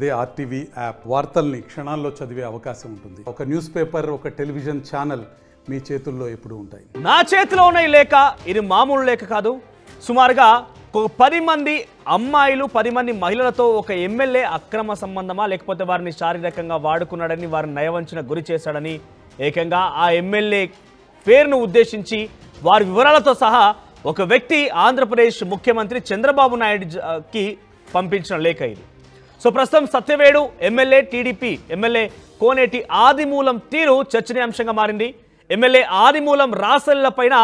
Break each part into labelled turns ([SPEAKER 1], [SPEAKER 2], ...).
[SPEAKER 1] అదే RTV app వార్తల్ని క్షణాల్లో చదివే అవకాశం ఉంటుంది. ఒక న్యూస్ పేపర్, ఒక టెలివిజన్ ఛానల్ మీ చేతుల్లో ఎప్పుడూ ఉంటాయి.
[SPEAKER 2] నా చేతిలో ఉన్న ఈ లేఖ ఇది మామూలు లేఖ కాదు. సుమారుగా 10 మంది అమ్మాయిలు 10 మంది మహిళలతో ఒక ఎమ్మెల్యే అక్రమ సంబంధమా లేకపోతే వారిని శారీరకంగా వాడుకున్నాడని, వారిని నయవంచన గురి చేశాడని ఏకంగా ఆ ఎమ్మెల్యే పేరును ఉద్దేశించి వారి వివరాలతో సహా ఒక వ్యక్తి ఆంధ్రప్రదేశ్ ముఖ్యమంత్రి చంద్రబాబు నాయుడుకి పంపించిన లేఖ ఇది. సో ప్రస్తుతం సత్యవేడు ఎమ్మెల్యే టీడీపీ ఎమ్మెల్యే కోనేటి ఆదిమూలం తీరు చర్చనీయాంశంగా మారింది. ఎమ్మెల్యే ఆదిమూలం రాసెళ్లపైన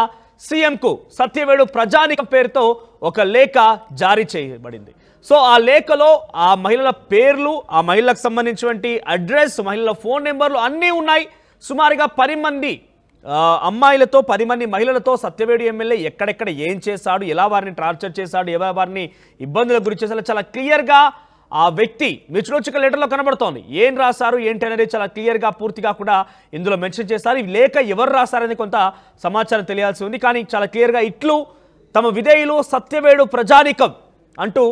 [SPEAKER 2] సీఎంకు సత్యవేడు ప్రజానికం పేరుతో ఒక లేఖ జారీ చేయబడింది. సో ఆ లేఖలో ఆ మహిళల పేర్లు, ఆ మహిళలకు సంబంధించినటువంటి అడ్రస్, మహిళల ఫోన్ నెంబర్లు అన్నీ ఉన్నాయి. సుమారుగా 10 మంది అమ్మాయిలతో 10 మంది మహిళలతో సత్యవేడు ఎమ్మెల్యే ఎక్కడెక్కడ ఏం చేశాడు, ఎలా వారిని టార్చర్ చేశాడు, ఎలా వారిని ఇబ్బందులకు గురి చేశాడు చాలా క్లియర్గా ఆ వ్యక్తి మీరు చూడొచ్చు లెటర్లో కనబడుతోంది. ఏం రాశారు ఏంటి అనేది చాలా క్లియర్గా పూర్తిగా కూడా ఇందులో మెన్షన్ చేశారు. ఈ లేఖ ఎవరు రాశారని కొంత సమాచారం తెలియాల్సి ఉంది. కానీ చాలా క్లియర్గా ఇట్లు తమ విధేయులు సత్యవేడు ప్రజానికం అంటూ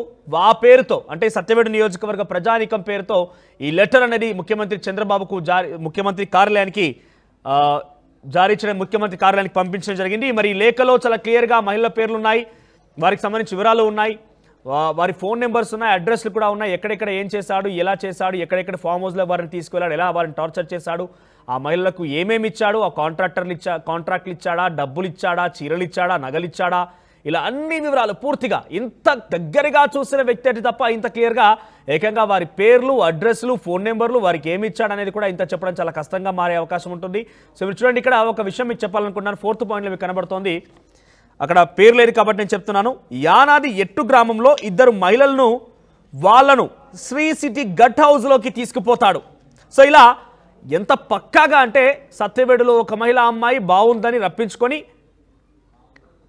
[SPEAKER 2] ఆ పేరుతో, అంటే సత్యవేడు నియోజకవర్గ ప్రజానికం పేరుతో ఈ లెటర్ అనేది ముఖ్యమంత్రి చంద్రబాబుకు ముఖ్యమంత్రి కార్యాలయానికి జారీ చేయడం, ముఖ్యమంత్రి కార్యాలయానికి పంపించడం జరిగింది. మరి ఈ లేఖలో చాలా క్లియర్గా మహిళల పేర్లు ఉన్నాయి, వారికి సంబంధించిన వివరాలు ఉన్నాయి, వారి ఫోన్ నెంబర్స్ ఉన్నాయి, అడ్రస్లు కూడా ఉన్నాయి, ఎక్కడెక్కడ ఏం చేశాడు, ఎలా చేశాడు, ఎక్కడెక్కడ ఫామ్ హౌస్లో వారిని తీసుకెళ్ళాడు, ఎలా వారిని టార్చర్ చేశాడు, ఆ మహిళలకు ఏమేమి ఇచ్చాడు, ఆ కాంట్రాక్ట్లు ఇచ్చాడా, డబ్బులు ఇచ్చాడా, చీరలు ఇచ్చాడా, నగలు ఇచ్చాడా, ఇలా అన్ని వివరాలు పూర్తిగా ఇంత దగ్గరగా చూసిన వ్యక్తి అంటే తప్ప ఇంత క్లియర్గా ఏకంగా వారి పేర్లు, అడ్రస్లు, ఫోన్ నెంబర్లు, వారికి ఏమి ఇచ్చాడు అనేది కూడా ఇంత చెప్పడం చాలా కష్టంగా మారే అవకాశం ఉంటుంది. సో మీరు చూడండి, ఇక్కడ ఒక విషయం మీకు చెప్పాలనుకుంటున్నాను. 4th పాయింట్లో మీకు కనబడుతోంది, అక్కడ పేరు లేదు కాబట్టి నేను చెప్తున్నాను. యానాది ఎట్టు గ్రామంలో 2 మహిళలను వాళ్ళను శ్రీ సిటీ గట్ హౌస్లోకి తీసుకుపోతాడు. సో ఇలా ఎంత పక్కాగా అంటే సత్యవేడులో ఒక మహిళ అమ్మాయి బాగుందని రప్పించుకొని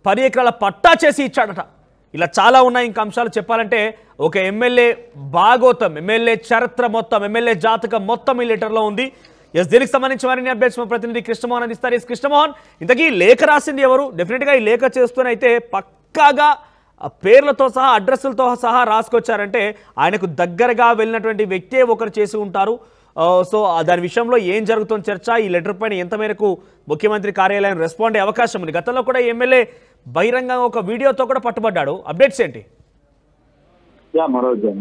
[SPEAKER 2] 10 ఎకరాల పట్టా చేసి ఇచ్చాడట. ఇలా చాలా ఉన్నాయి. ఇంకా అంశాలు చెప్పాలంటే ఒక ఎమ్మెల్యే భాగోతం, ఎమ్మెల్యే చరిత్ర మొత్తం, ఎమ్మెల్యే జాతకం మొత్తం ఈ లెటర్లో ఉంది. దీనికి సంబంధించి మరిన్ని అప్డేట్స్ మా ప్రతినిధి కృష్ణమోహన్ అందిస్తారు. కృష్ణమోహన్, ఇంతకీ లేఖ రాసింది ఎవరు? డెఫినెట్గా ఈ లేఖ చేస్తూనైతే పక్కాగా పేర్లతో సహా అడ్రస్లతో సహా రాసుకొచ్చారంటే ఆయనకు దగ్గరగా వెళ్ళినటువంటి వ్యక్తే ఒకరు చేసి ఉంటారు. సో దాని విషయంలో ఏం జరుగుతుంది చర్చ, ఈ లెటర్ పైన ఎంత మేరకు ముఖ్యమంత్రి కార్యాలయం రెస్పాండ్ అయ్యే అవకాశం ఉంది? గతంలో కూడా ఎమ్మెల్యే బహిరంగంగా ఒక వీడియోతో కూడా పట్టుబడ్డాడు. అప్డేట్స్ ఏంటి?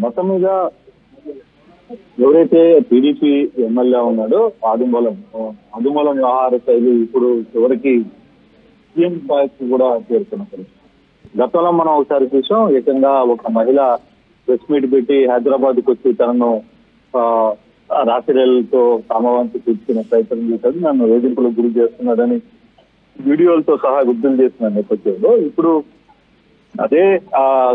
[SPEAKER 3] మొత్తం మీద ఎవరైతే టీడీపీ ఎమ్మెల్యే ఉన్నాడో ఆదిమూలం వ్యవహార శైలి ఇప్పుడు చివరికి సీఎం స్థాయికి కూడా చేరుతున్న పరిస్థితి. గతంలో మనం ఒకసారి చూసాం, ఏకంగా ఒక మహిళ ప్రెస్ మీట్ పెట్టి హైదరాబాద్కి వచ్చి తనను రాత్రితో కామవంతి కూర్చునే ప్రయత్నం చేశాడు, నన్ను వేధింపులకు గురి చేస్తున్నాడని వీడియోలతో సహా గుర్తులు చేసిన నేపథ్యంలో ఇప్పుడు అదే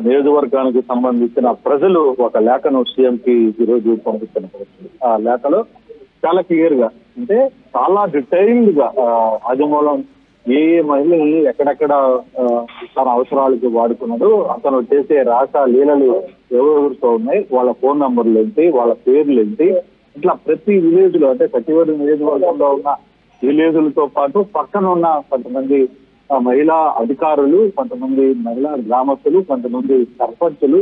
[SPEAKER 3] నియోజకవర్గానికి సంబంధించిన ప్రజలు ఒక లేఖను సీఎం కి ఈరోజు పంపిస్తున్న పరిస్థితి. ఆ లేఖలో చాలా క్లియర్ గా, అంటే చాలా డీటెయిల్డ్ గా ఆదిమూలం ఏ మహిళల్ని ఎక్కడెక్కడ తన అవసరాలకు వాడుకున్నాడు, అతను చేసే రాస లీలలు ఎవరెవరితో ఉన్నాయి, వాళ్ళ ఫోన్ నంబర్లు ఏంటి, వాళ్ళ పేర్లు ఏంటి, ఇట్లా ప్రతి విలేజ్ లో, అంటే సచివేడు నియోజకవర్గంలో ఉన్న విలేజులతో పాటు పక్కన ఉన్న కొంతమంది మహిళా అధికారులు, కొంతమంది మహిళా గ్రామస్తులు, కొంతమంది సర్పంచులు,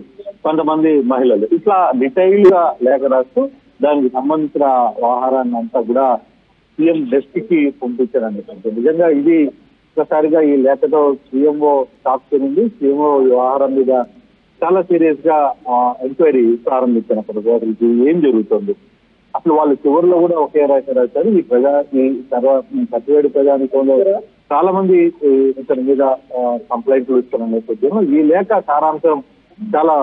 [SPEAKER 3] కొంతమంది మహిళలు, ఇట్లా డీటెయిల్ గా లేఖ రాస్తూ దానికి సంబంధించిన వ్యవహారాన్ని అంతా కూడా సీఎం డెస్క్ కి పంపించారని. నిజంగా ఇది ఒకసారిగా ఈ లేఖతో సీఎంఓ షాక్ చేరింది. సీఎంఓ వ్యవహారం మీద చాలా సీరియస్ గా ఎంక్వైరీ ప్రారంభించినప్పుడు ఏం జరుగుతుంది, అసలు వాళ్ళు చివరిలో కూడా ఒకే రాశారు. ఈ సత్యవేడు ప్రజానికంలో చాలా మంది ఇతని మీద కంప్లైంట్లు ఇస్తున్న నేపథ్యంలో ఈ లేఖ సారాంశం చాలా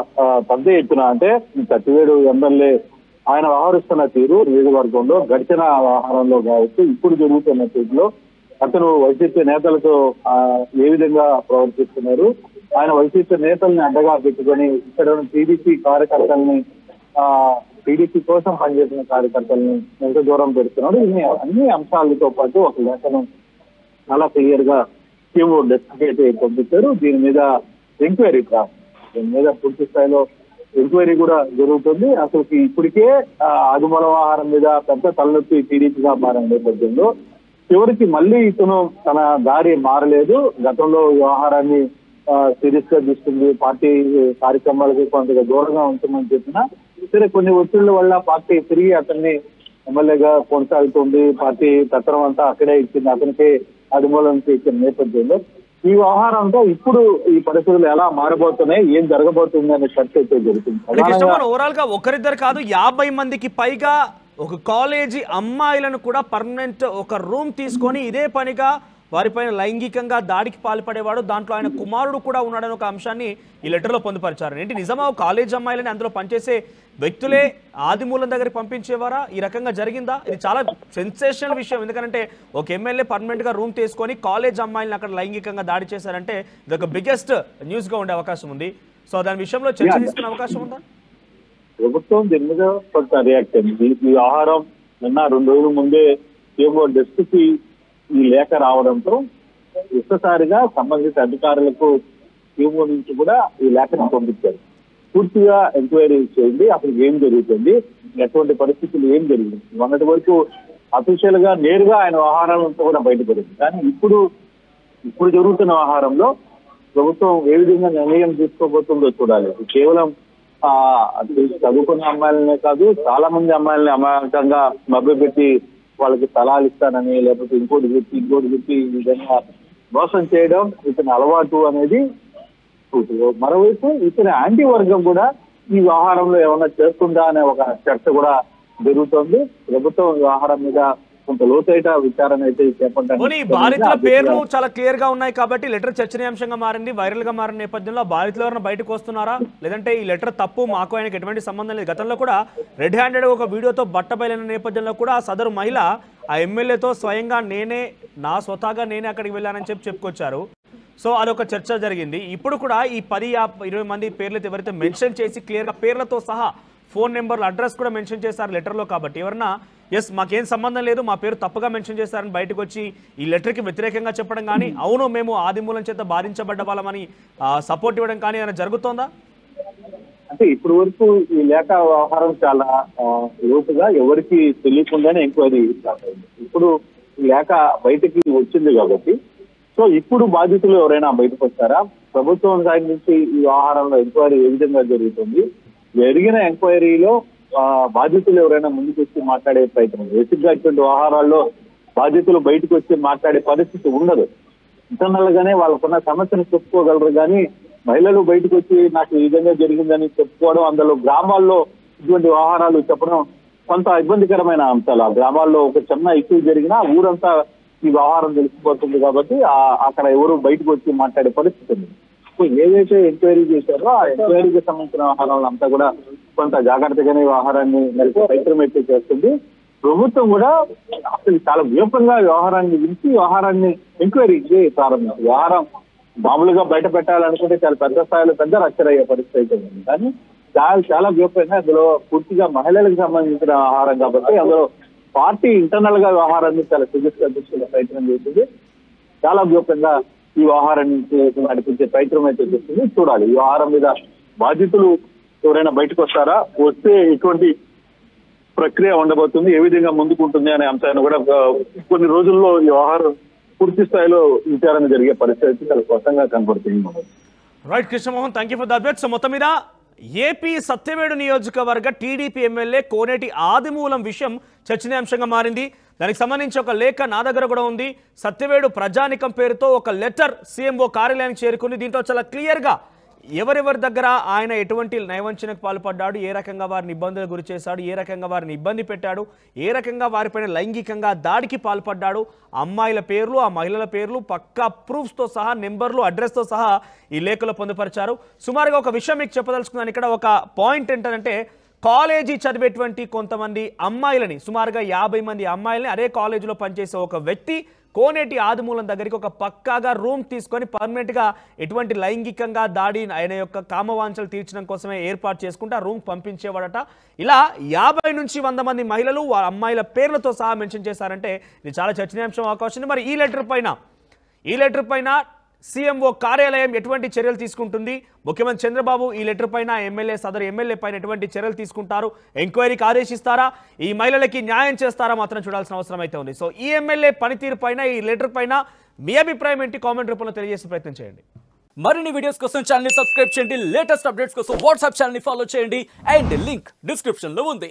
[SPEAKER 3] పెద్ద ఎత్తున, అంటే సత్యవేడు ఎమ్మెల్యే ఆయన వ్యవహరిస్తున్న తీరు నియోజకవర్గంలో గడిచిన వ్యవహారంలో కావచ్చు, ఇప్పుడు జరుగుతున్న తీరులో అతను వైసీపీ నేతలతో ఏ విధంగా ప్రవర్తిస్తున్నారు, ఆయన వైసీపీ నేతల్ని అడ్డగా పెట్టుకొని ఇక్కడ టీడీపీ కార్యకర్తల్ని, టీడీపీ కోసం పనిచేసిన కార్యకర్తల్ని ఎంత దూరం పెడుతున్నాడు, అన్ని అంశాలతో పాటు ఒక లేఖను చాలా క్లియర్ గా సీఎంఓ డెస్క్ అయితే పంపించారు. దీని మీద ఎంక్వైరీ దీని మీద పూర్తి స్థాయిలో ఎంక్వైరీ కూడా జరుగుతుంది. అసలు ఇప్పటికే ఆదిమూల వ్యవహారం మీద పెద్ద తలనొప్పి టీడీపీగా మారిన నేపథ్యంలో చివరికి మళ్ళీ ఇతను తన దారి మారలేదు, గతంలో వ్యవహారాన్ని సీరియస్ గా తీసుకుంది, పార్టీ కార్యక్రమాలకి కొంతగా దూరంగా ఉంటుందని చెప్పిన సరే కొన్ని ఒత్తిళ్ల వల్ల పార్టీ తిరిగి అతన్ని ఎమ్మెల్యేగా కొనసాగుతుంది. పార్టీ తత్వం అంతా అక్కడే ఇచ్చింది, అతనికే ఆదిమూలం ఇచ్చిన నేపథ్యంలో ఈ వ్యవహారంతో ఇప్పుడు ఈ పరిస్థితులు ఎలా మారబోతున్నాయి, ఏం జరగబోతుంది అనే చర్చ అయితే జరుగుతుంది.
[SPEAKER 2] ఓవరాల్ గా ఒకరిద్దరు కాదు 50 మందికి పైగా ఒక కాలేజీ అమ్మాయిలను కూడా పర్మనెంట్ ఒక రూమ్ తీసుకొని ఇదే పనిగా వారిపైన లైంగికంగా దాడికి పాల్పడేవాడు, దాంట్లో ఆయన కుమారుడు కూడా ఉన్నాడని ఒక అంశాన్ని ఈ లెటర్లో పొందుపరిచారు. ఏంటి నిజమా కాలేజ్ అమ్మాయిలని అందులో పనిచేసే వ్యక్తులే ఆదిమూలం దగ్గరికి పంపించేవారా? ఈ రకంగా జరిగిందా? ఇది చాలా సెన్సేషనల్ విషయం. ఎందుకంటే ఒక ఎమ్మెల్యే పర్మనెంట్గా రూమ్ తీసుకొని కాలేజ్ అమ్మాయిలను అక్కడ లైంగికంగా దాడి చేశారంటే ఇది ఒక బిగ్గెస్ట్ న్యూస్గా ఉండే అవకాశం ఉంది. సో దాని విషయంలో చర్చ తీసుకునే అవకాశం ఉందా?
[SPEAKER 3] ప్రభుత్వం దీని మీద కొంత రియాక్ట్ అయింది. ఈ ఆహారం నిన్న 2 రోజుల ముందే ఏమో డెస్క్కి ఈ లేఖ రావడంతో ఒక్కసారిగా సంబంధిత అధికారులకు ఏమో నుంచి కూడా ఈ లేఖను పంపించారు. పూర్తిగా ఎంక్వైరీ చేయండి, అసలు ఏం జరుగుతుంది, ఎటువంటి పరిస్థితులు ఏం జరిగింది. మొన్నటి వరకు అఫీషియల్ గా నేరుగా ఆయన వ్యవహారాలతో కూడా బయటపడింది. కానీ ఇప్పుడు జరుగుతున్న వ్యవహారంలో ప్రభుత్వం ఏ విధంగా నిర్ణయం తీసుకోబోతుందో చూడాలి. కేవలం చదువుకున్న అమ్మాయిలనే కాదు, చాలా మంది అమ్మాయిలని అమాయకంగా మభ్యపెట్టి వాళ్ళకి స్థలాలు ఇస్తానని, లేకపోతే ఇంకోటి చెప్పి ఈ విధంగా మోసం చేయడం ఇతని అలవాటు అనేది. మరోవైపు ఇతని యాంటీ వర్గం కూడా ఈ వ్యవహారంలో ఏమైనా చేస్తుందా అనే ఒక చర్చ కూడా జరుగుతోంది. ప్రభుత్వం వ్యవహారం మీద కొంత లోతైన విచారణ అయితే చేపట్టారు.
[SPEAKER 2] బాధితుల పేర్లు చాలా క్లియర్ గా ఉన్నాయి కాబట్టి లెటర్ చర్చనీయాంశంగా మారింది, వైరల్ గా మారిన నేపథ్యంలో బాధితులు ఎవరైనా బయటకు వస్తున్నారా, లేదంటే ఈ లెటర్ తప్పు, మాకు ఆయనకి ఎటువంటి సంబంధం లేదు. గతంలో కూడా రెడ్ హ్యాండెడ్ ఒక వీడియోతో బట్టబయలైన నేపథ్యంలో కూడా సదరు మహిళ ఆ ఎమ్మెల్యేతో స్వయంగా నా స్వతహాగా నేనే అక్కడికి వెళ్ళానని చెప్పుకొచ్చారు. సో అదొక చర్చ జరిగింది. ఇప్పుడు కూడా ఈ 10-20 మంది పేర్లు ఎవరైతే మెన్షన్ చేసి క్లియర్గా పేర్లతో సహా ఫోన్ నెంబర్లు, అడ్రస్ కూడా మెన్షన్ చేశారు లెటర్లో. కాబట్టి ఎవరన్నా ఎస్ మాకేం సంబంధం లేదు, మా పేరు తప్పుగా మెన్షన్ చేశారని బయటకు వచ్చి ఈ లెటర్కి వ్యతిరేకంగా చెప్పడం కానీ, అవును మేము ఆదిమూలం చేత బాధించబడ్డ వాళ్ళమని సపోర్ట్ ఇవ్వడం కానీ ఏమైనా జరుగుతోందా?
[SPEAKER 3] అంటే ఇప్పుడు వరకు ఈ లేఖ వ్యవహారం చాలా లోతుగా ఎవరికి తెలియకుండానే ఎంక్వైరీ స్టార్ట్. ఇప్పుడు ఈ లేఖ బయటకి వచ్చింది కాబట్టి సో ఇప్పుడు బాధితులు ఎవరైనా బయటకు వస్తారా, ప్రభుత్వం సైడ్ నుంచి ఈ వ్యవహారంలో ఎంక్వైరీ ఏ విధంగా జరుగుతుంది, జరిగిన ఎంక్వైరీలో బాధితులు ఎవరైనా ముందుకు వచ్చి మాట్లాడే ప్రయత్నం. బేసిక్ గా ఇటువంటి వ్యవహారాల్లో బాధితులు బయటకు వచ్చి మాట్లాడే పరిస్థితి ఉండదు. ఇంటర్నల్ గానే వాళ్ళకున్న సమస్యను చెప్పుకోగలరు. కానీ మహిళలు బయటకు వచ్చి నాకు ఈ విధంగా జరిగిందని చెప్పుకోవడం, అందులో గ్రామాల్లో ఇటువంటి వ్యవహారాలు చెప్పడం కొంత ఇబ్బందికరమైన అంశాలు. ఆ గ్రామాల్లో ఒక చిన్న ఇష్యూ జరిగినా ఊరంతా ఈ వ్యవహారం తెలిసిపోతుంది. కాబట్టి అక్కడ ఎవరు బయటకు వచ్చి మాట్లాడే పరిస్థితి ఉంది. ఏదైతే ఎంక్వైరీ చేశారో ఆ ఎంక్వైరీకి సంబంధించిన వ్యవహారాలు అంతా కూడా కొంత జాగ్రత్తగానే వ్యవహారాన్ని ప్రయత్నం అయితే చేస్తుంది. ప్రభుత్వం కూడా అసలు చాలా వ్యూపంగా వ్యవహారాన్ని వించి వ్యవహారాన్ని ఎంక్వైరీకి ప్రారంభించింది. వ్యవహారం మామూలుగా బయట పెట్టాలనుకుంటే చాలా పెద్ద స్థాయిలో పెద్ద రచ్చర్ అయ్యే పరిస్థితి అయితే ఉంది. కానీ చాలా వ్యూపంగా అందులో పూర్తిగా మహిళలకు సంబంధించిన వ్యవహారం కాబట్టి అందులో పార్టీ ఇంటర్నల్ గా వ్యవహారాన్ని చాలా సీరియస్గా తీసుకునే ప్రయత్నం చేస్తుంది. చాలా వ్యూపంగా ఈ వ్యవహారాన్ని నడిపించే ప్రయత్నం అయితే చేస్తుంది. చూడాలి ఈ వ్యవహారం మీద బాధితులు ఎవరైనా బయటకు వస్తారా, వస్తే ఎటువంటి ప్రక్రియ ఉండబోతుంది, ఏ విధంగా ముందుకుంటుంది అనే అంశాన్ని కూడా కొన్ని రోజుల్లో ఈ వ్యవహారం పూర్తి స్థాయిలో విచారణ జరిగే పరిస్థితి చాలా స్పష్టంగా కనబడుతుంది.
[SPEAKER 2] Right Krishnamohan, thank you for the update. So మొత్తం మీద ఏపీ సత్యవేడు నియోజకవర్గ టీడీపీ ఎమ్మెల్యే కోనేటి ఆదిమూలం విషయం చర్చనీయాంశంగా మారింది. దానికి సంబంధించి ఒక లేఖ నా దగ్గర కూడా ఉంది. సత్యవేడు ప్రజానికం పేరుతో ఒక లెటర్ సీఎంఓ కార్యాలయానికి చేరుకుంది. దీంట్లో చాలా క్లియర్గా ఎవరెవరి దగ్గర ఆయన ఎటువంటి నయవంచనకు పాల్పడ్డాడు, ఏ రకంగా వారిని ఇబ్బందులకు గురి చేశాడు, ఏ రకంగా వారిని ఇబ్బంది పెట్టాడు, ఏ రకంగా వారిపైన లైంగికంగా దాడికి పాల్పడ్డాడు, అమ్మాయిల పేర్లు, ఆ మహిళల పేర్లు పక్కా ప్రూఫ్స్తో సహా, నెంబర్లు, అడ్రస్తో సహా ఈ లేఖలో పొందుపరిచారు. సుమారుగా ఒక విషయం మీకు చెప్పదలుచుకున్నాను. ఇక్కడ ఒక పాయింట్ ఏంటంటే కాలేజీ చదివేటువంటి కొంతమంది అమ్మాయిలని, సుమారుగా 50 మంది అమ్మాయిలని అదే కాలేజీలో పనిచేసే ఒక వ్యక్తి కోనేటి ఆదిమూలం దగ్గరికి ఒక పక్కాగా రూమ్ తీసుకొని పర్మనెంట్గా ఎటువంటి లైంగికంగా దాడి ఆయన యొక్క కామవాంఛలు తీర్చడం కోసమే ఏర్పాటు చేసుకుంటే ఆ రూమ్ పంపించేవాడట. ఇలా 50 నుంచి 100 మంది మహిళలు అమ్మాయిల పేర్లతో సహా మెన్షన్ చేశారంటే ఇది చాలా చర్చనీయాంశం అవకాశం ఉంది. మరి ఈ లెటర్ పైన సీఎంఓ కార్యాలయం ఎటువంటి చర్యలు తీసుకుంటుంది, ముఖ్యమంత్రి చంద్రబాబు ఈ లెటర్ పైన సదరు ఎమ్మెల్యే పైన ఎటువంటి చర్యలు తీసుకుంటారు, ఎంక్వైరీకి ఆదేశిస్తారా, ఈ మహిళలకి న్యాయం చేస్తారా మాత్రం చూడాల్సిన అవసరం అయితే ఉంది. సో ఈ ఎమ్మెల్యే పనితీరు పైన, ఈ లెటర్ పైన మీ అభిప్రాయం ఏంటి కామెంట్ రూపంలో తెలియజేసే ప్రయత్నం చేయండి.
[SPEAKER 4] మరిన్ని వీడియోస్ కోసం ఛానల్ ని సబ్స్క్రైబ్ చేయండి, లేటెస్ట్ అప్డేట్స్ కోసం వాట్సాప్ ఛానల్ ని ఫాలో చేయండి అండ్ లింక్ డిస్క్రిప్షన్ లో ఉంది.